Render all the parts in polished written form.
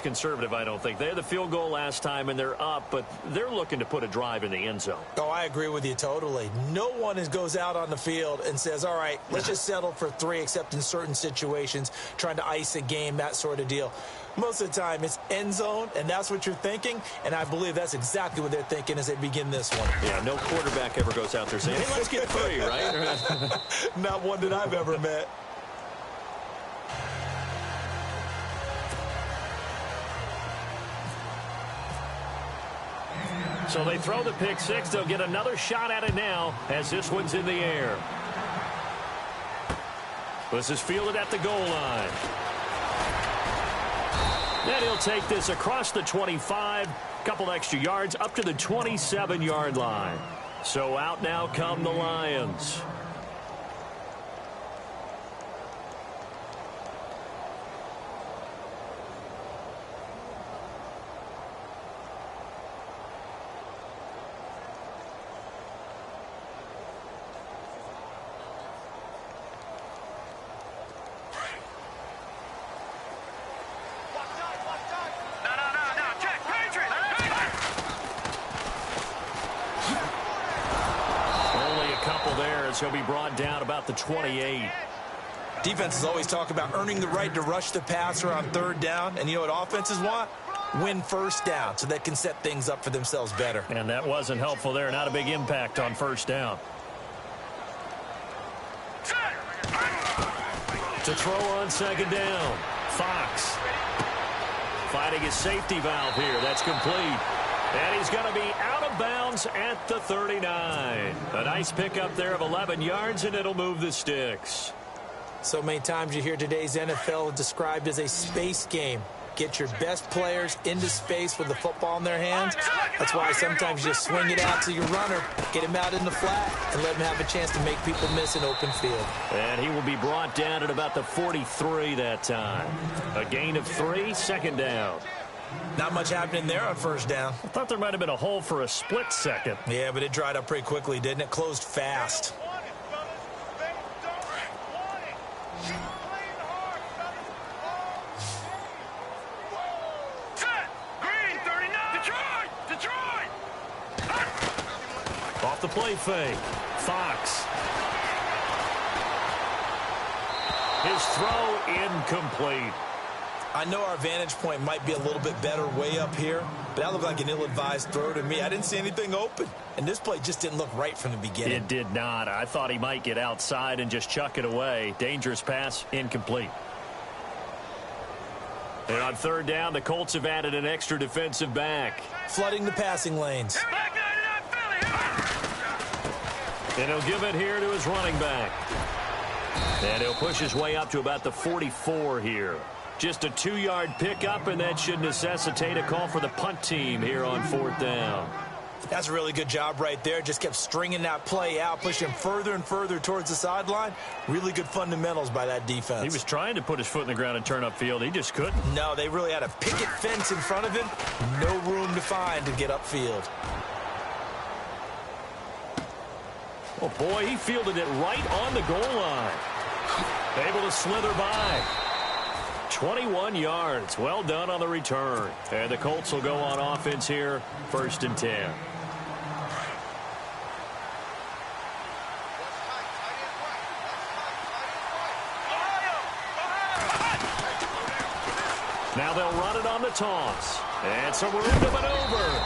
conservative, I don't think. They had the field goal last time, and they're up, but they're looking to put a drive in the end zone. Oh, I agree with you totally. No one goes out on the field and says, all right, let's just settle for 3, except in certain situations, trying to ice a game, that sort of deal. Most of the time, it's end zone, and that's what you're thinking, and I believe that's exactly what they're thinking as they begin this one. Yeah, no quarterback ever goes out there saying, hey, let's get 3, right? Not one that I've ever met. So they throw the pick 6. They'll get another shot at it now as this one's in the air. This is fielded at the goal line. Then he'll take this across the 25, couple extra yards up to the 27-yard line. So out now come the Lions. He'll be brought down about the 28. Defenses always talk about earning the right to rush the passer on 3rd down. And you know what offenses want? Win 1st down so they can set things up for themselves better. And that wasn't helpful there. Not a big impact on 1st down. To throw on 2nd down. Fox fighting his safety valve here. That's complete. And he's going to be out of bounds at the 39. A nice pickup there of 11 yards, and it'll move the sticks. So many times you hear today's NFL described as a space game. Get your best players into space with the football in their hands. That's why sometimes you just swing it out to your runner, get him out in the flat, and let him have a chance to make people miss an open field. And he will be brought down at about the 43 that time. A gain of 3, 2nd down. Not much happening there on 1st down. I thought there might have been a hole for a split second. Yeah, but it dried up pretty quickly, didn't it? Closed fast. Off the play fake. Fox. His throw incomplete. I know our vantage point might be a little bit better way up here, but that looked like an ill-advised throw to me. I didn't see anything open, and this play just didn't look right from the beginning. It did not. I thought he might get outside and just chuck it away. Dangerous pass, incomplete. And on 3rd down, the Colts have added an extra defensive back. Flooding the passing lanes. And he'll give it here to his running back. And he'll push his way up to about the 44 here. Just a 2-yard pickup, and that should necessitate a call for the punt team here on 4th down. That's a really good job right there. Just kept stringing that play out, pushing further and further towards the sideline. Really good fundamentals by that defense. He was trying to put his foot in the ground and turn upfield. He just couldn't. No, they really had a picket fence in front of him. No room to find to get upfield. Oh, boy, he fielded it right on the goal line. Able to slither by. 21 yards. Well done on the return. And the Colts will go on offense here. 1st and 10. Now they'll run it on the toss. And some room to maneuver.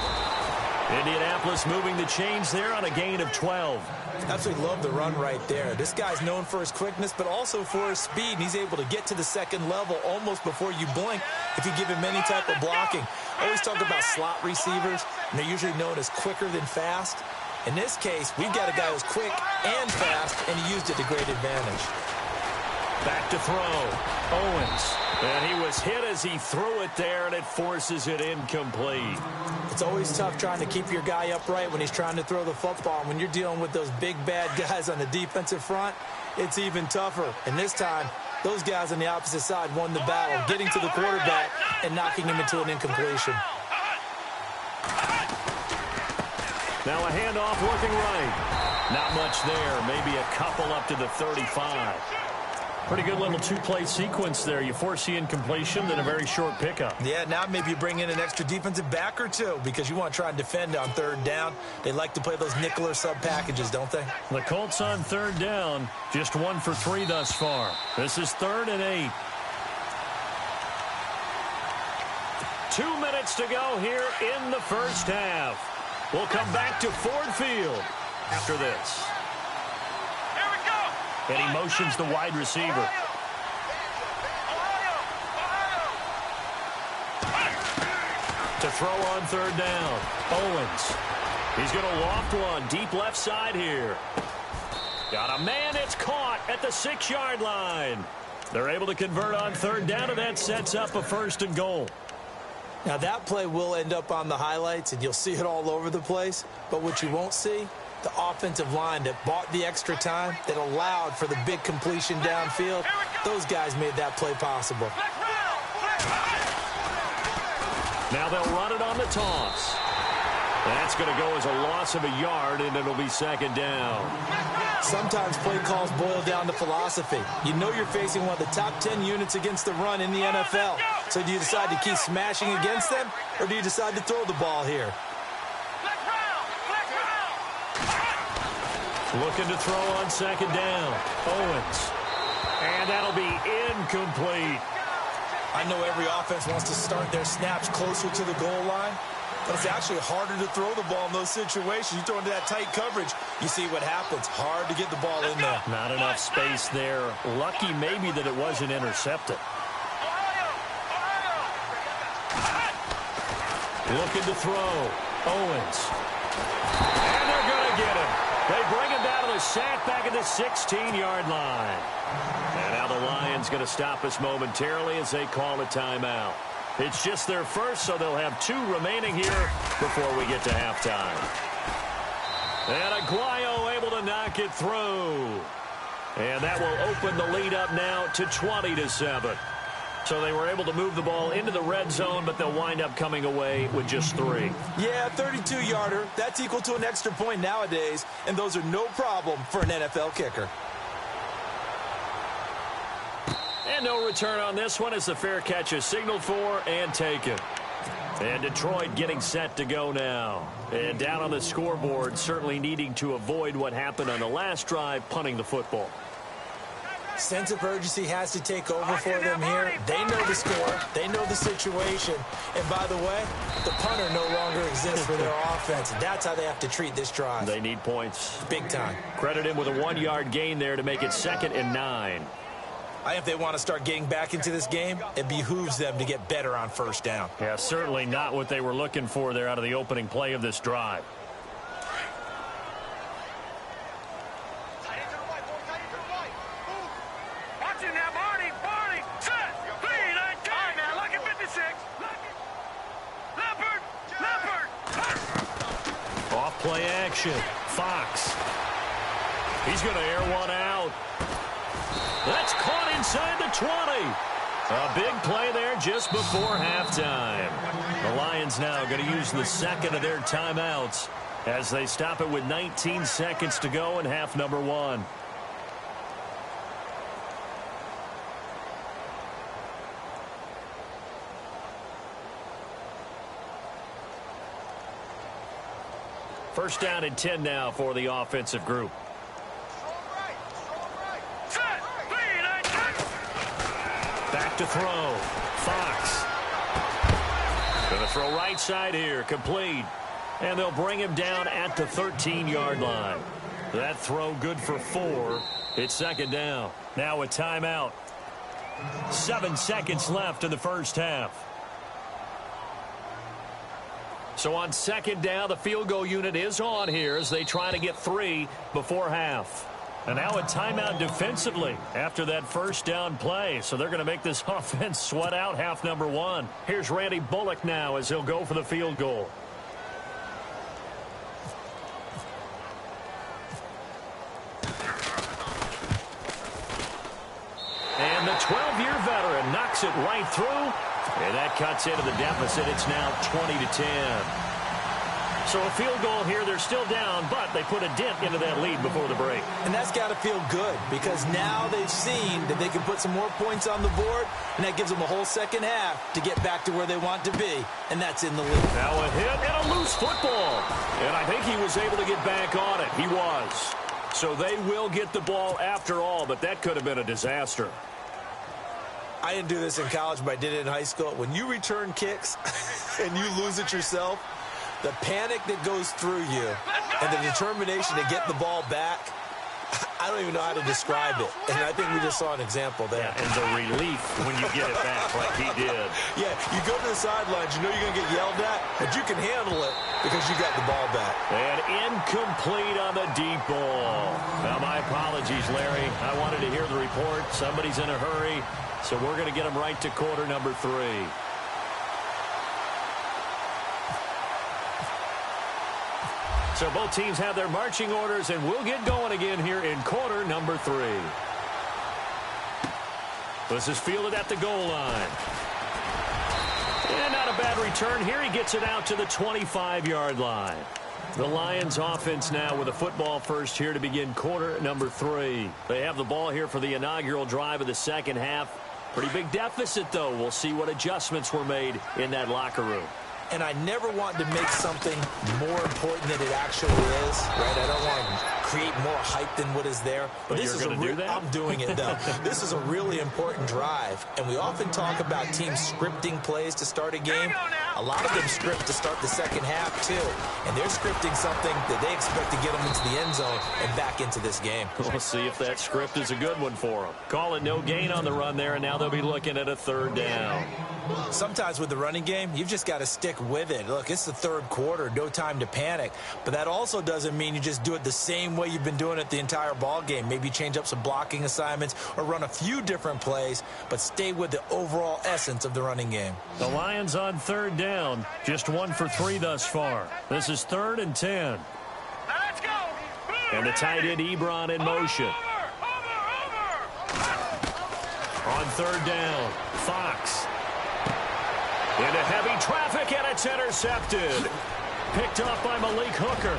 Indianapolis moving the chains there on a gain of 12. Absolutely love the run right there. This guy's known for his quickness, but also for his speed. And he's able to get to the 2nd level almost before you blink if you give him any type of blocking. I always talk about slot receivers, and they're usually known as quicker than fast. In this case, we've got a guy who's quick and fast, and he used it to great advantage. Back to throw. Owens. And he was hit as he threw it there, and it forces it incomplete. It's always tough trying to keep your guy upright when he's trying to throw the football. When you're dealing with those big, bad guys on the defensive front, it's even tougher. And this time, those guys on the opposite side won the battle, getting to the quarterback and knocking him into an incompletion. Now a handoff working right. Not much there. Maybe a couple up to the 35. Pretty good little two-play sequence there. You force the incompletion, then a very short pickup. Yeah, now maybe you bring in an extra defensive back or two because you want to try and defend on third down. They like to play those nickel or sub packages, don't they? The Colts on third down, just 1 for 3 thus far. This is 3rd and 8. 2 minutes to go here in the first half. We'll come back to Ford Field after this. And he motions the wide receiver. To throw on third down. Owens. He's going to loft one deep left side here. Got a man. It's caught at the 6-yard line. They're able to convert on third down, and that sets up a 1st and goal. Now, that play will end up on the highlights, and you'll see it all over the place. But what you won't see, the offensive line that bought the extra time, that allowed for the big completion downfield, those guys made that play possible. Now they'll run it on the toss. That's going to go as a loss of a yard, and it'll be 2nd down. Sometimes play calls boil down to philosophy. You know you're facing one of the top 10 units against the run in the NFL. So do you decide to keep smashing against them, or do you decide to throw the ball here? Looking to throw on 2nd down. Owens. And that'll be incomplete. I know every offense wants to start their snaps closer to the goal line, but it's actually harder to throw the ball in those situations. You throw into that tight coverage, you see what happens. Hard to get the ball in there. Not enough space there. Lucky maybe that it wasn't intercepted. Looking to throw. Owens. And they're going to get him. They bring him down to the sack back at the 16-yard line. And now the Lions going to stop us momentarily as they call a timeout. It's just their first, so they'll have 2 remaining here before we get to halftime. And Aguayo able to knock it through. And that will open the lead up now to 20-7. So they were able to move the ball into the red zone, but they'll wind up coming away with just 3. Yeah, 32-yarder. That's equal to an extra point nowadays, and those are no problem for an NFL kicker. And no return on this one as the fair catch is signaled for and taken. And Detroit getting set to go now. And down on the scoreboard, certainly needing to avoid what happened on the last drive, punting the football. Sense of urgency has to take over for them here. They know the score. They know the situation. And by the way, the punter no longer exists for their offense. That's how they have to treat this drive. They need points. Big time. Credit him with a 1-yard gain there to make it 2nd and 9. I think if they want to start getting back into this game, it behooves them to get better on 1st down. Yeah, certainly not what they were looking for there out of the opening play of this drive. Play action. Fox. He's going to air one out. That's caught inside the 20. A big play there just before halftime. The Lions now going to use the 2nd of their timeouts as they stop it with 19 seconds to go in half number 1. First down and 10 now for the offensive group. Back to throw. Fox. Going to throw right side here. Complete. And they'll bring him down at the 13-yard line. That throw good for 4. It's 2nd down. Now a timeout. 7 seconds left in the first half. So on 2nd down, the field goal unit is on here as they try to get 3 before half. And now a timeout defensively after that first down play. So they're going to make this offense sweat out half number 1. Here's Randy Bullock now as he'll go for the field goal. And the 12-year veteran knocks it right through. And that cuts into the deficit. It's now 20-10. So a field goal here, they're still down, but they put a dent into that lead before the break. And that's got to feel good because now they've seen that they can put some more points on the board, and that gives them a whole second half to get back to where they want to be, and that's in the lead. Now a hit and a loose football. And I think he was able to get back on it. He was. So they will get the ball after all, but that could have been a disaster. I didn't do this in college, but I did it in high school. When you return kicks and you lose it yourself, the panic that goes through you and the determination to get the ball back, I don't even know how to describe it. And I think we just saw an example there. Yeah, and the relief when you get it back like he did. Yeah, you go to the sidelines, you know you're going to get yelled at, but you can handle it because you got the ball back. And incomplete on the deep ball. Now, my apologies, Larry. I wanted to hear the report. Somebody's in a hurry, so we're going to get him right to quarter number 3. So both teams have their marching orders, and we'll get going again here in quarter number 3. This is fielded at the goal line. And not a bad return here. He gets it out to the 25-yard line. The Lions offense now with a football first here to begin quarter number 3. They have the ball here for the inaugural drive of the second half. Pretty big deficit, though. We'll see what adjustments were made in that locker room. And I never want to make something more important than it actually is, right? I don't want to create more hype than what is there. But this is do that? I'm doing it, though. This is a really important drive, and we often talk about teams scripting plays to start a game. A lot of them script to start the second half, too. And they're scripting something that they expect to get them into the end zone and back into this game. We'll see if that script is a good one for them. Call it no gain on the run there, and now they'll be looking at a 3rd down. Sometimes with the running game, you've just got to stick with it. Look, it's the 3rd quarter, no time to panic. But that also doesn't mean you just do it the same way you've been doing it the entire ball game. Maybe change up some blocking assignments or run a few different plays, but stay with the overall essence of the running game. The Lions on 3rd down, just 1 for 3 thus far. This is 3rd and 10. Let's go. And the tight end Ebron in motion. On 3rd down, Fox. Into heavy traffic, and it's intercepted. Picked off by Malik Hooker.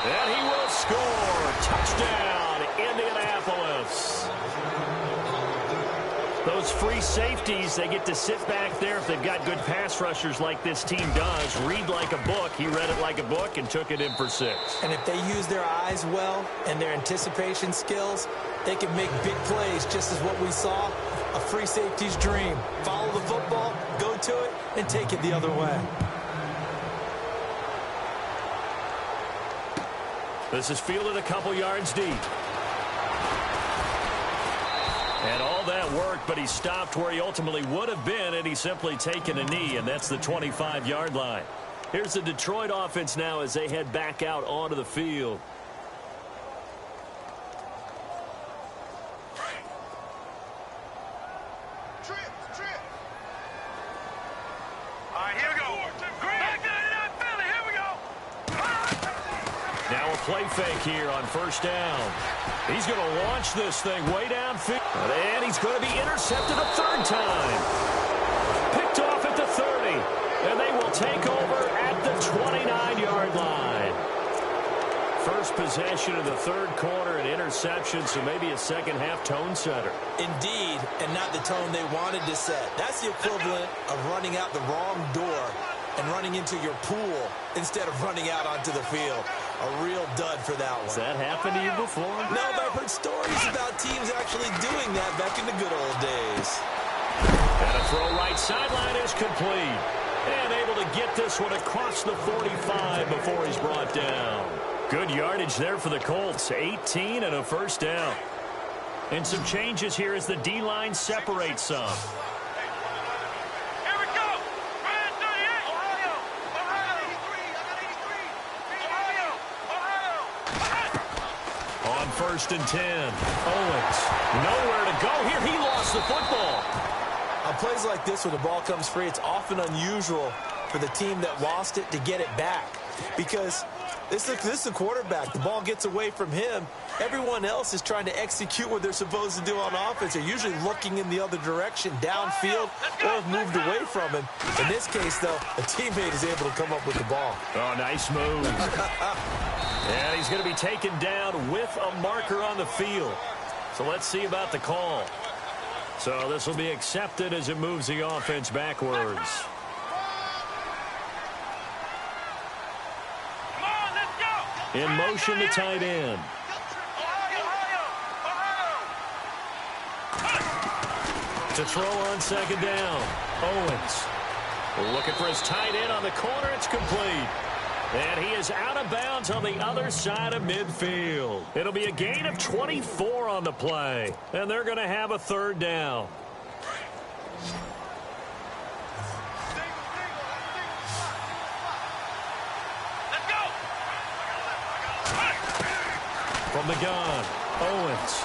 And he will score. Touchdown, Indianapolis. Those free safeties, they get to sit back there if they've got good pass rushers like this team does. Read like a book. He read it like a book and took it in for 6. And if they use their eyes well and their anticipation skills, they can make big plays, just as what we saw. A free safety's dream. Follow the football, go to it, and take it the other way. This is fielded a couple yards deep. And all that work, but he stopped where he ultimately would have been, and he's simply taken a knee, and that's the 25-yard line. Here's the Detroit offense now as they head back out onto the field. Play fake here on 1st down. He's going to launch this thing way downfield. And he's going to be intercepted a 3rd time. Picked off at the 30. And they will take over at the 29-yard line. First possession of the 3rd quarter, an interception, so maybe a second-half tone setter. Indeed, and not the tone they wanted to set. That's the equivalent of running out the wrong door and running into your pool instead of running out onto the field. A real dud for that one. Has that happened to you before? No, but I've heard stories about teams actually doing that back in the good old days. And a throw right sideline is complete. And able to get this one across the 45 before he's brought down. Good yardage there for the Colts. 18 and a 1st down. And some changes here as the D-line separates some. On 1st and 10. Owens, nowhere to go here. He lost the football. On plays like this where the ball comes free, it's often unusual for the team that lost it to get it back. Because this is the quarterback. The ball gets away from him, Everyone else is trying to execute what they're supposed to do on offense. They're usually looking in the other direction, downfield, or have moved away from him. In this case, though, a teammate is able to come up with the ball. Oh, nice move. And he's going to be taken down with a marker on the field. So let's see about the call. So this will be accepted as it moves the offense backwards. In motion, the tight end. To throw on second down. Owens looking for his tight end on the corner. It's complete. And he is out of bounds on the other side of midfield. It'll be a gain of 24 on the play. And they're going to have a third down. From the gun, Owens.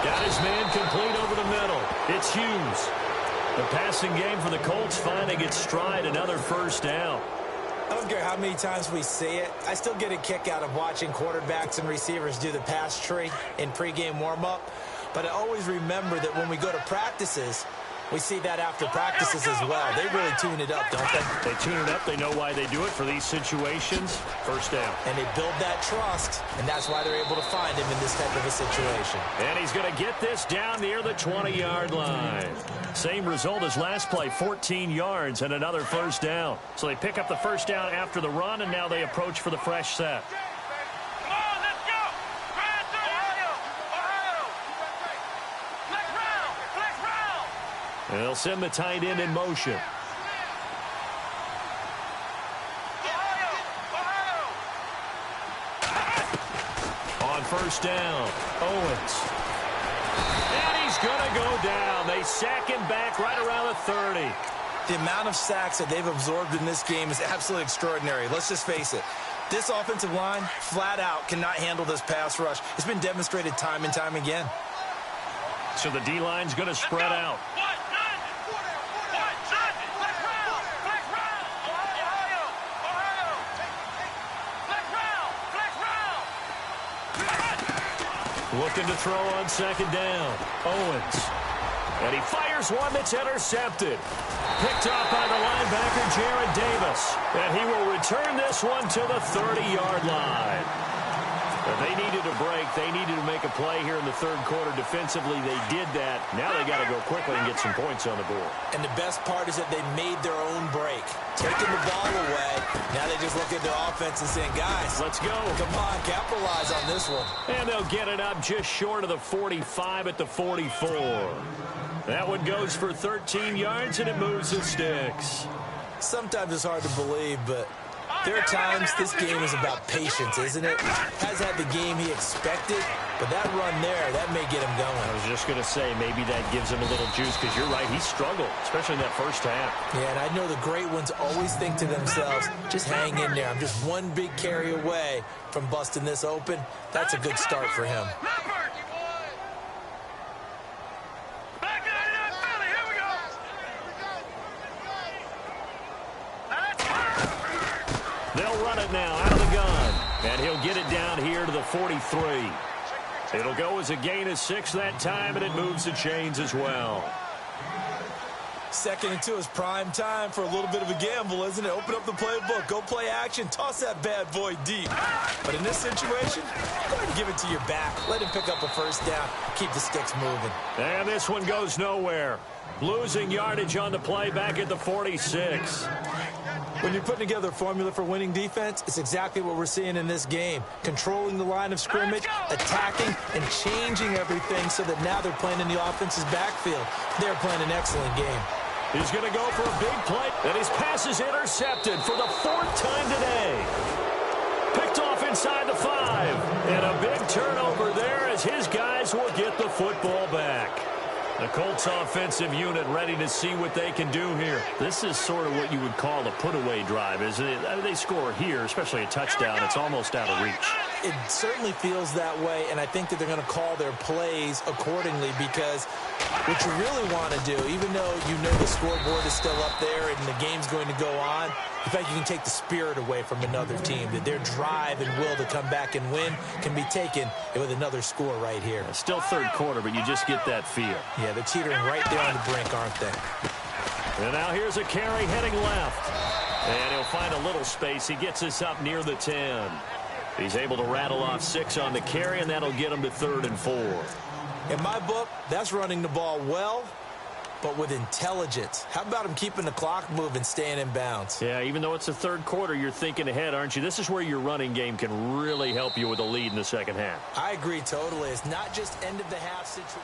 Got his man complete over the middle. It's Hughes. The passing game for the Colts finding its stride, another first down. I don't care how many times we see it. I still get a kick out of watching quarterbacks and receivers do the pass tree in pregame warm-up. But I always remember that when we go to practices, we see that after practices as well. They really tune it up, don't they? They tune it up. They know why they do it for these situations. First down. And they build that trust, and that's why they're able to find him in this type of a situation. And he's going to get this down near the 20-yard line. Same result as last play, 14 yards and another first down. So they pick up the first down after the run, and now they approach for the fresh set. And they'll send the tight end in motion. On first down, Owens. And he's going to go down. They sack him back right around the 30. The amount of sacks that they've absorbed in this game is absolutely extraordinary. Let's just face it. This offensive line, flat out, cannot handle this pass rush. It's been demonstrated time and time again. So the D-line's going to spread out. Looking to throw on second down. Owens. And he fires one that's intercepted. Picked off by the linebacker, Jared Davis. And he will return this one to the 30-yard line. But they needed a break. They needed to make a play here in the third quarter. Defensively, they did that. Now they got to go quickly and get some points on the board. And the best part is that they made their own break. Taking the ball away. Now they just look at the offense and saying, guys, let's go. Come on, capitalize on this one. And they'll get it up just short of the 45 at the 44. That one goes for 13 yards, and it moves the sticks. Sometimes it's hard to believe, but there are times this game is about patience, isn't it? Has had the game he expected, but that run there, that may get him going. I was just going to say, maybe that gives him a little juice, because you're right, he struggled, especially in that first half. Yeah, and I know the great ones always think to themselves, just hang in there. I'm just one big carry away from busting this open. That's a good start for him. They'll run it now out of the gun. And he'll get it down here to the 43. It'll go as a gain of 6 that time, and it moves the chains as well. 2nd and 2 is prime time for a little bit of a gamble, isn't it? Open up the playbook, go play action, toss that bad boy deep. But in this situation, go ahead and give it to your back. Let him pick up a first down, keep the sticks moving. And this one goes nowhere. Losing yardage on the play back at the 46. When you're putting together a formula for winning defense, it's exactly what we're seeing in this game. Controlling the line of scrimmage, attacking, and changing everything so that now they're playing in the offense's backfield. They're playing an excellent game. He's going to go for a big play, and his pass is intercepted for the 4th time today. Picked off inside the 5, and a big turnover there as his guys will get the football back. The Colts offensive unit ready to see what they can do here. This is sort of what you would call a put-away drive, isn't it? They score here, especially a touchdown. It's almost out of reach. It certainly feels that way, and I think that they're going to call their plays accordingly, because what you really want to do, even though you know the scoreboard is still up there and the game's going to go on, in fact, you can take the spirit away from another team, that their drive and will to come back and win can be taken with another score right here. Still third quarter, but you just get that feel. Yeah, they're teetering right there on the brink, aren't they? And now here's a carry heading left. And he'll find a little space. He gets us up near the 10. He's able to rattle off 6 on the carry, and that'll get him to 3rd and 4. In my book, that's running the ball well, but with intelligence. How about him keeping the clock moving, staying in bounds? Yeah, even though it's the third quarter, you're thinking ahead, aren't you? This is where your running game can really help you with a lead in the second half. I agree totally. It's not just end-of-the-half situation.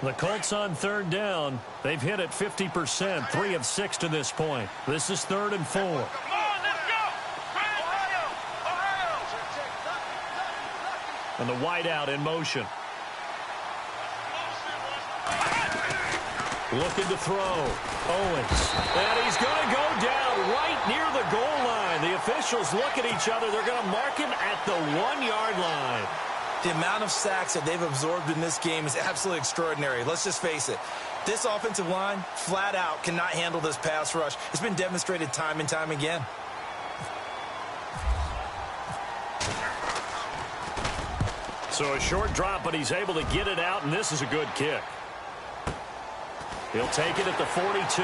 The Colts on 3rd down. They've hit it 50%, 3 of 6 to this point. This is 3rd and 4. And the wideout in motion. Looking to throw. Owens. And he's going to go down right near the goal line. The officials look at each other. They're going to mark him at the 1-yard line. The amount of sacks that they've absorbed in this game is absolutely extraordinary. Let's just face it. This offensive line, flat out, cannot handle this pass rush. It's been demonstrated time and time again. So a short drop, but he's able to get it out, and this is a good kick. He'll take it at the 42.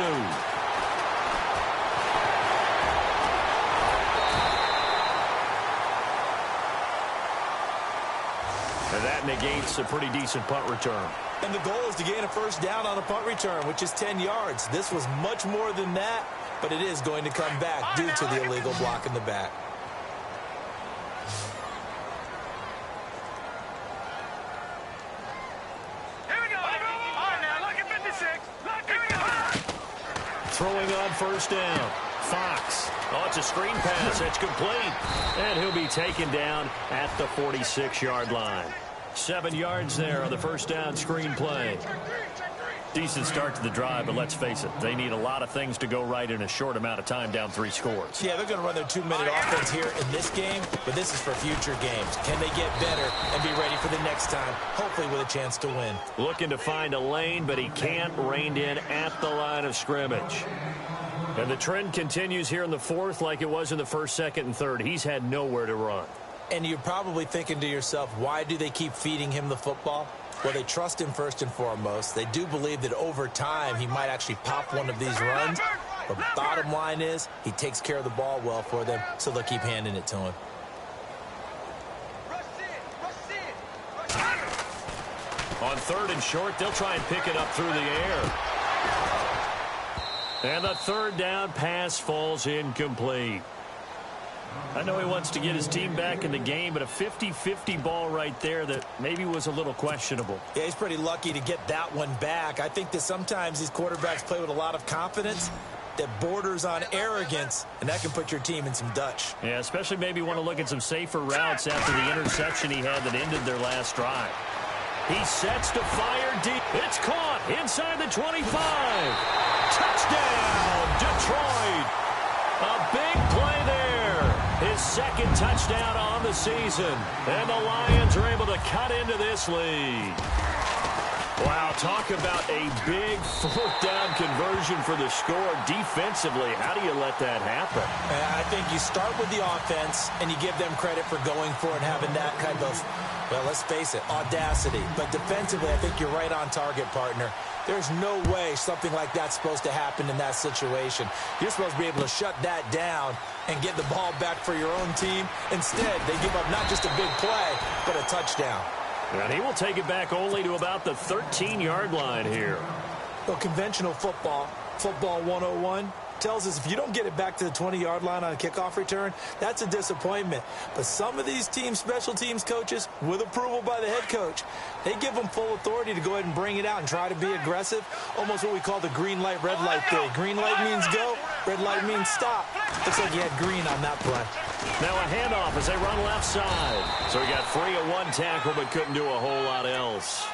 And that negates a pretty decent punt return. And the goal is to gain a first down on a punt return, which is 10 yards. This was much more than that, but it is going to come back due to the illegal block in the back. Throwing on first down. Fox. Oh, it's a screen pass. It's complete. And he'll be taken down at the 46-yard line. 7 yards there on the first down screen play. Decent start to the drive, but let's face it, they need a lot of things to go right in a short amount of time, down 3 scores. Yeah, they're going to run their 2-minute offense here in this game, but this is for future games. Can they get better and be ready for the next time, hopefully with a chance to win? Looking to find a lane, but he can't, reined in at the line of scrimmage. And the trend continues here in the 4th like it was in the 1st, 2nd, and 3rd. He's had nowhere to run. And you're probably thinking to yourself, why do they keep feeding him the football? Well, they trust him first and foremost. They do believe that over time he might actually pop one of these runs. But bottom line is he takes care of the ball well for them, so they'll keep handing it to him. On 3rd and short, they'll try and pick it up through the air. And the 3rd down pass falls incomplete. I know he wants to get his team back in the game, but a 50-50 ball right there that maybe was a little questionable. Yeah, he's pretty lucky to get that one back. I think that sometimes these quarterbacks play with a lot of confidence that borders on arrogance, and that can put your team in some Dutch. Yeah, especially maybe want to look at some safer routes after the interception he had that ended their last drive. He sets to fire deep. It's caught inside the 25. Touchdown, Detroit. A big play there. His 2nd touchdown on the season. And the Lions are able to cut into this lead. Wow, talk about a big 4th down conversion for the score. Defensively, how do you let that happen? I think you start with the offense, and you give them credit for going for it and having that kind of, well, let's face it, audacity. But defensively, I think you're right on target, partner. There's no way something like that's supposed to happen in that situation. You're supposed to be able to shut that down and get the ball back for your own team. Instead, they give up not just a big play, but a touchdown. And he will take it back only to about the 13-yard line here. Well, conventional football 101, tells us if you don't get it back to the 20-yard line on a kickoff return, that's a disappointment. But some of these team special teams coaches, with approval by the head coach, they give them full authority to go ahead and bring it out and try to be aggressive, almost what we call the green light, red light thing. Green light means go, red light means stop. Looks like he had green on that play. Now a handoff as they run left side. So he got free of one tackle but couldn't do a whole lot else.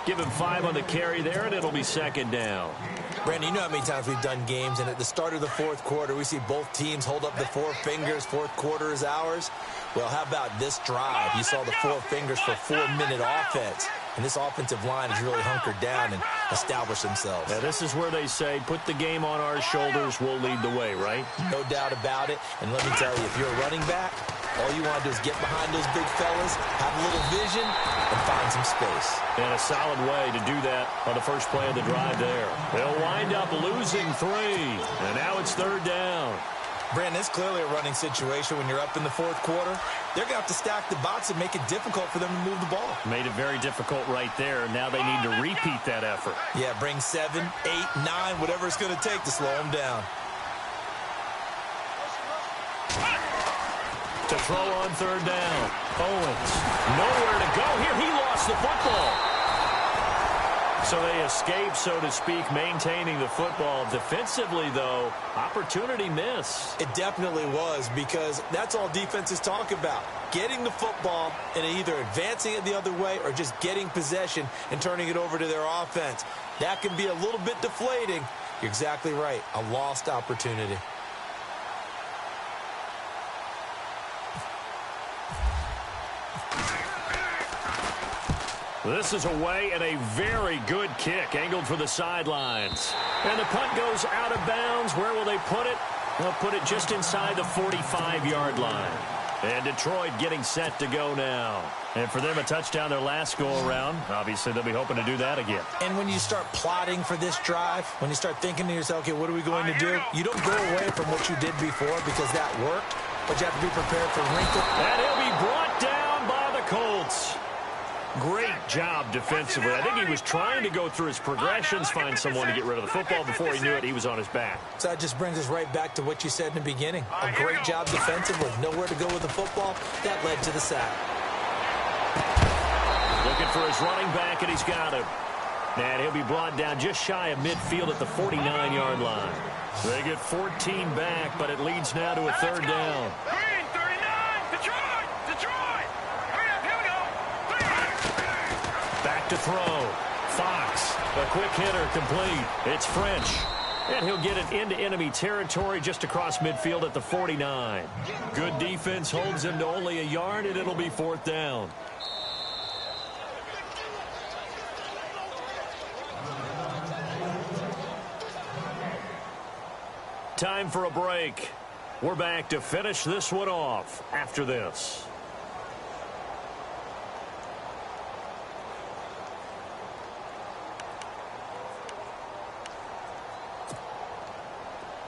Give him 5 on the carry there, and it'll be second down. Brandon, you know how many times we've done games, and at the start of the fourth quarter, we see both teams hold up the 4 fingers. Fourth quarter is ours. Well, how about this drive? You saw the 4 fingers for 4-minute offense. And this offensive line has really hunkered down and established themselves. Yeah, this is where they say, put the game on our shoulders, we'll lead the way, right? No doubt about it. And let me tell you, if you're a running back, all you want to do is get behind those big fellas, have a little vision, and find some space. And a solid way to do that on the first play of the drive there. They'll wind up losing 3, and now it's third down. Brandon, it's clearly a running situation when you're up in the fourth quarter. They're going to have to stack the box and make it difficult for them to move the ball. Made it very difficult right there. Now they need to repeat that effort. Yeah, bring 7, 8, 9, whatever it's going to take to slow them down. To throw on third down. Owens, nowhere to go here. He lost the football. So they escape, so to speak, maintaining the football. Defensively, though, opportunity miss. It definitely was, because that's all defenses talk about. Getting the football and either advancing it the other way or just getting possession and turning it over to their offense. That can be a little bit deflating. You're exactly right. A lost opportunity. This is away and a very good kick, angled for the sidelines. And the punt goes out of bounds. Where will they put it? They'll put it just inside the 45-yard line. And Detroit getting set to go now. And for them, a touchdown their last go-around. Obviously, they'll be hoping to do that again. And when you start plotting for this drive, when you start thinking to yourself, okay, what are we going to do? You don't go away from what you did before because that worked, but you have to be prepared for wrinkle. And he'll be brought down by the Colts. Great job defensively. I think he was trying to go through his progressions, find someone to get rid of the football. Before he knew it, he was on his back. So that just brings us right back to what you said in the beginning. A great job defensive with nowhere to go with the football. That led to the sack. Looking for his running back, and he's got him. And he'll be brought down just shy of midfield at the 49-yard line. They get 14 back, but it leads now to a third down. Green, 39, Detroit! Hurry up, here we go! Back to throw. Fox, a quick hitter, complete. It's French. And he'll get it into enemy territory just across midfield at the 49. Good defense holds him to only a yard, and it'll be fourth down. Time for a break. We're back to finish this one off after this.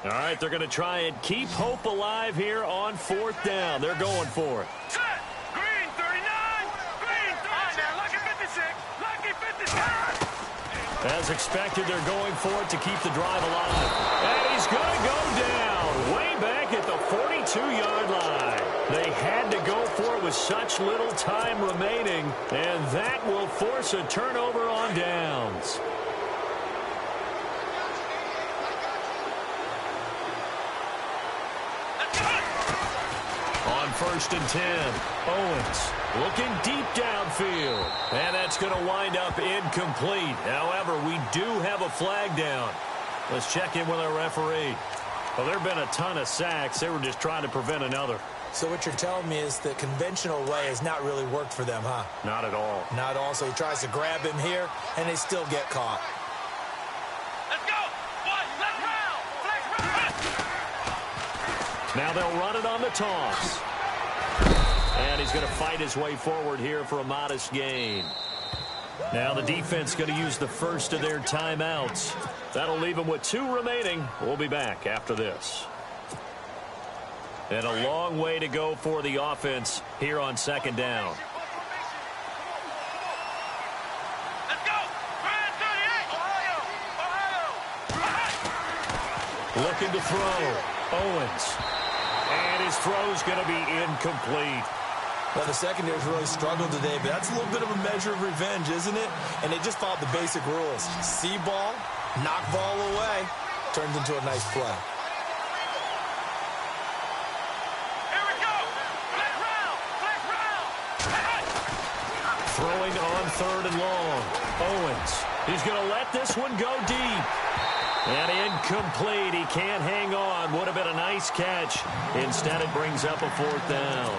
All right, they're going to try and keep hope alive here on fourth down. They're going for it. Set! Green, 39! Green, 36! Now, lucky 56! Lucky 56! As expected, they're going for it to keep the drive alive. And he's going to go down way back at the 42-yard line. They had to go for it with such little time remaining, and that will force a turnover on downs. On 1st and 10, Owens looking deep downfield. And that's going to wind up incomplete. However, we do have a flag down. Let's check in with our referee. Well, there have been a ton of sacks. They were just trying to prevent another. So what you're telling me is the conventional way has not really worked for them, huh? Not at all. Not at all. So he tries to grab him here, and they still get caught. Let's go! One, let's round! Now they'll run it on the toss. And he's going to fight his way forward here for a modest gain. Now the defense going to use the first of their timeouts. That'll leave them with 2 remaining. We'll be back after this. And a long way to go for the offense here on second down. Let's go! Grand 38! Ohio! Looking to throw. Owens. And his throw's going to be incomplete. Well, the secondary's really struggled today, but that's a little bit of a measure of revenge, isn't it? And they just followed the basic rules. See ball, knock ball away, turns into a nice play. Here we go! Flag round! Flag round! Throwing on 3rd and long. Owens. He's going to let this one go deep. And incomplete. He can't hang on. Would have been a nice catch. Instead, it brings up a 4th down.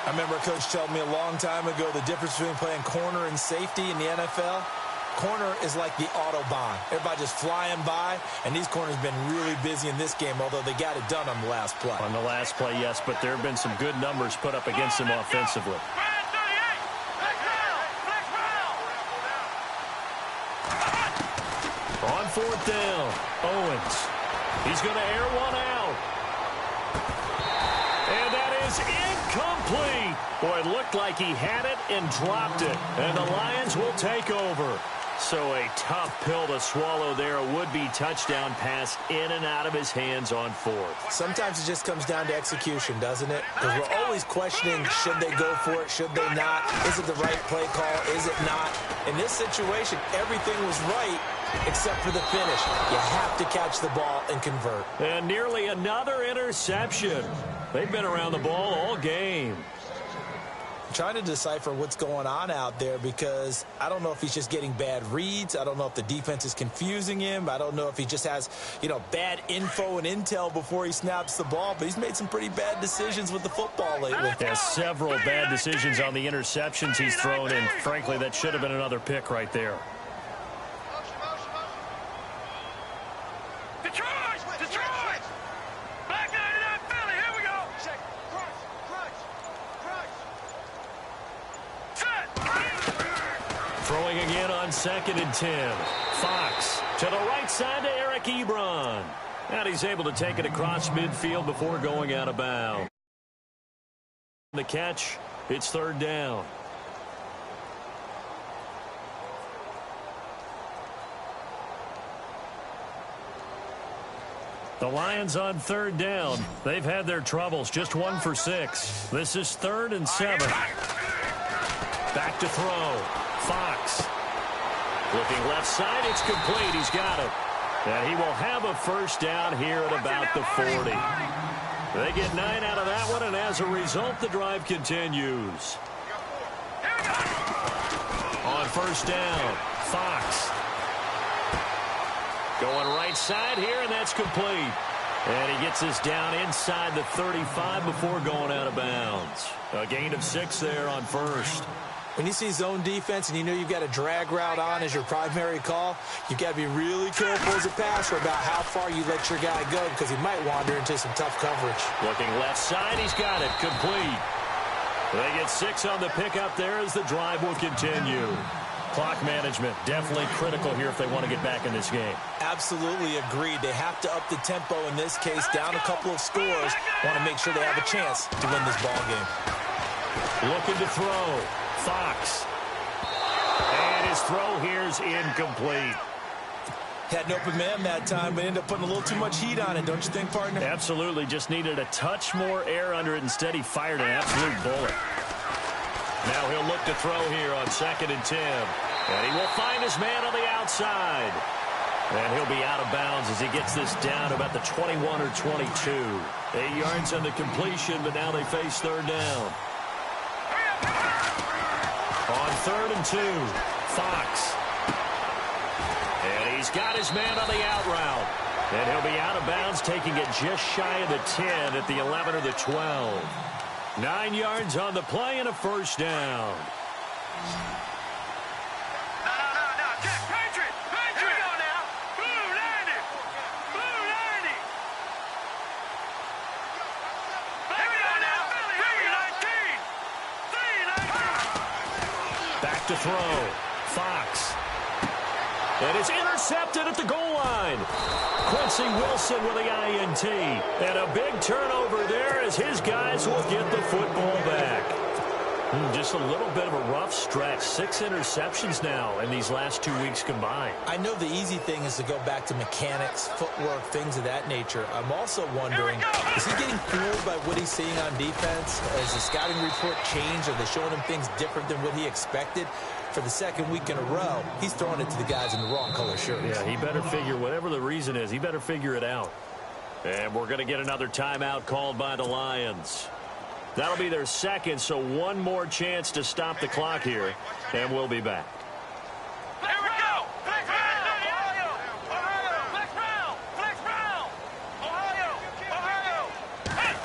I remember a coach telling me a long time ago the difference between playing corner and safety in the NFL. Corner is like the Autobahn. Everybody just flying by, and these corners have been really busy in this game, although they got it done on the last play. On the last play, yes, but there have been some good numbers put up against him offensively. On 4th down, Owens. He's going to air one out. And that is incomplete. Boy, it looked like he had it and dropped it. And the Lions will take over. So a tough pill to swallow there. A would-be touchdown pass in and out of his hands on 4th. Sometimes it just comes down to execution, doesn't it? Because we're always questioning, should they go for it, should they not? Is it the right play call, is it not? In this situation, everything was right except for the finish. You have to catch the ball and convert. And nearly another interception. They've been around the ball all game. I'm trying to decipher what's going on out there because I don't know if he's just getting bad reads. I don't know if the defense is confusing him. I don't know if he just has, bad info and intel before he snaps the ball. But he's made some pretty bad decisions with the football lately. There's several bad decisions on the interceptions he's thrown, and frankly, that should have been another pick right there. Detroit! Back 99 Philly, here we go! Throwing again on 2nd and 10. Fox to the right side to Eric Ebron. And he's able to take it across midfield before going out of bounds. The catch, it's 3rd down. The Lions on 3rd down. They've had their troubles. Just 1 for 6. This is 3rd and 7. Back to throw. Fox. Looking left side. It's complete. He's got it. And he will have a 1st down here at about the 40. They get 9 out of that one, and as a result, the drive continues. On 1st down, Fox. Going right side here, and that's complete. And he gets this down inside the 35 before going out of bounds. A gain of 6 there on 1st. When you see zone defense and you know you've got a drag route on as your primary call, you've got to be really careful as a passer about how far you let your guy go because he might wander into some tough coverage. Looking left side, he's got it. Complete. They get 6 on the pickup there as the drive will continue. Clock management, definitely critical here if they want to get back in this game. Absolutely agreed. They have to up the tempo in this case, down a couple of scores. Want to make sure they have a chance to win this ball game. Looking to throw. Fox. And his throw here is incomplete. Had an open man that time, but ended up putting a little too much heat on it, don't you think, partner? Absolutely. Just needed a touch more air under it. Instead, he fired an absolute bullet. Now he'll look to throw here on 2nd and 10. And he will find his man on the outside. And he'll be out of bounds as he gets this down to about the 21 or 22. 8 yards on the completion, but now they face 3rd down. On 3rd and 2, Fox. And he's got his man on the out route. And he'll be out of bounds, taking it just shy of the 10 at the 11 or the 12. 9 yards on the play and a 1st down. No. Jack, Patriot. Here we go now. Blue 90. Blue 90. Here we go now. Philly 19. Back to throw. Fox. And it's intercepted at the goal line. Quincy Wilson with the INT. And a big turnover there as his guys will get the football back. Just a little bit of a rough stretch. 6 interceptions now in these last 2 weeks combined. I know the easy thing is to go back to mechanics, footwork, things of that nature. I'm also wondering, is he getting fooled by what he's seeing on defense? Has the scouting report changed? Are they showing him things different than what he expected? For the 2nd week in a row, he's throwing it to the guys in the wrong color shirts. Yeah, he better figure, whatever the reason is, he better figure it out. And we're going to get another timeout called by the Lions. That'll be their second, so one more chance to stop the clock here, and we'll be back. Here we go! Flex round! Ohio! Ohio! Flex round! Flex round! Ohio! Ohio! Hey!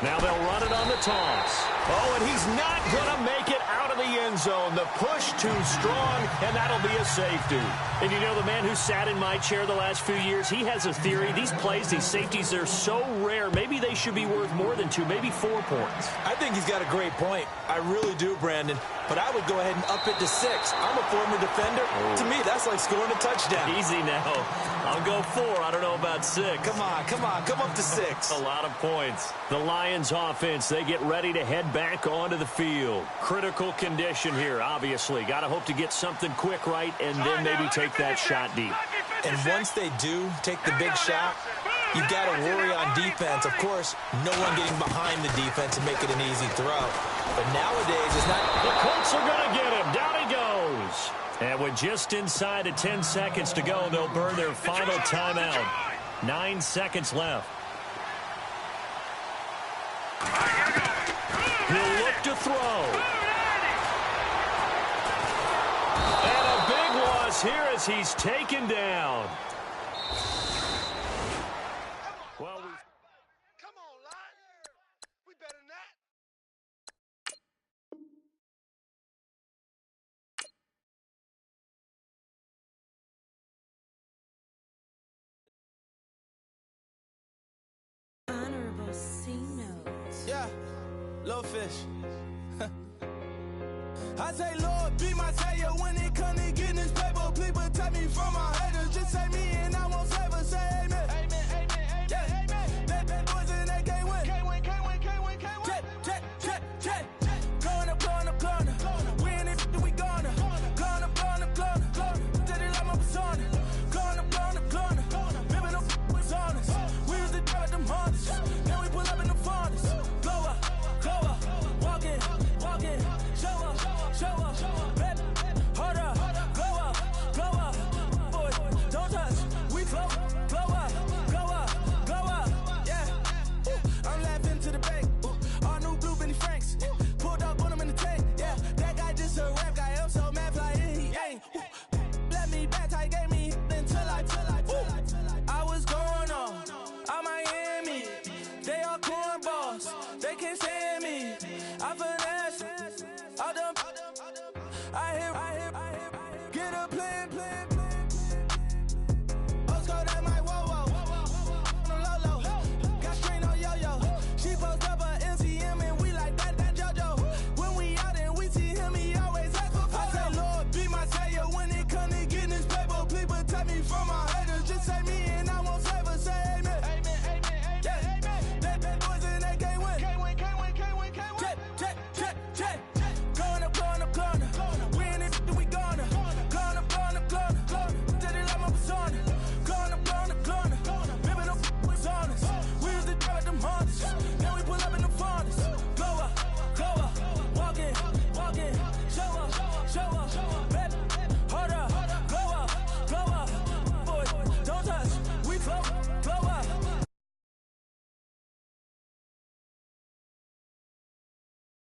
Now they'll run it on the toss. Oh, and he's not going to make it out of the end zone. The push too strong, and that'll be a safety. And you know, the man who sat in my chair the last few years, he has a theory. These plays, these safeties, they're so rare. Maybe they should be worth more than 2, maybe 4 points. I think he's got a great point. I really do, Brandon. But I would go ahead and up it to 6. I'm a former defender. To me, that's like scoring a touchdown. Easy now. I'll go 4. I don't know about 6. Come on. Come up to 6. A lot of points. The Lions offense, they get ready to head back onto the field. Critical condition here, obviously. Got to hope to get something quick right and then maybe take that shot deep. And once they do take the big shot, you got to worry on defense. Of course, no one getting behind the defense and make it an easy throw. But nowadays, it's not. The Colts are going to get him. Down he goes. And with just inside of 10 seconds to go, they'll burn their final timeout. 9 seconds left. He'll look to throw. And a big loss here as he's taken down. Well, Come on, Lion. We better than that. Honorable C notes. Yeah, little fish. I say, Lord, be my savior when it comes to getting this paper. Please protect me from my haters. Just say me and I won't save us. Say amen. Amen, amen, amen, yeah. Amen. Bad boys and they can't win. Can't win, can't win, can't win, can't win. Check. Going up. We in it, we gonna. Going up. Did it like my persona. Going up. Ripping up was honest. We used to drive them Hondas. Then we pull up in the Fondas. Glow up. Walking. Show up. Baby, hold up. Glow up. Boy, don't touch. We flow up. Yeah. I'm laughing to the bank. All new blue Benny Franks. Pulled up on him in the tank. Yeah, that guy just a rap guy. I'm so mad fly and he ain't. Let me back, I gave me until I was going on Miami. They all cornballs. They can't stand me. I finesse. I hear. Get a plan.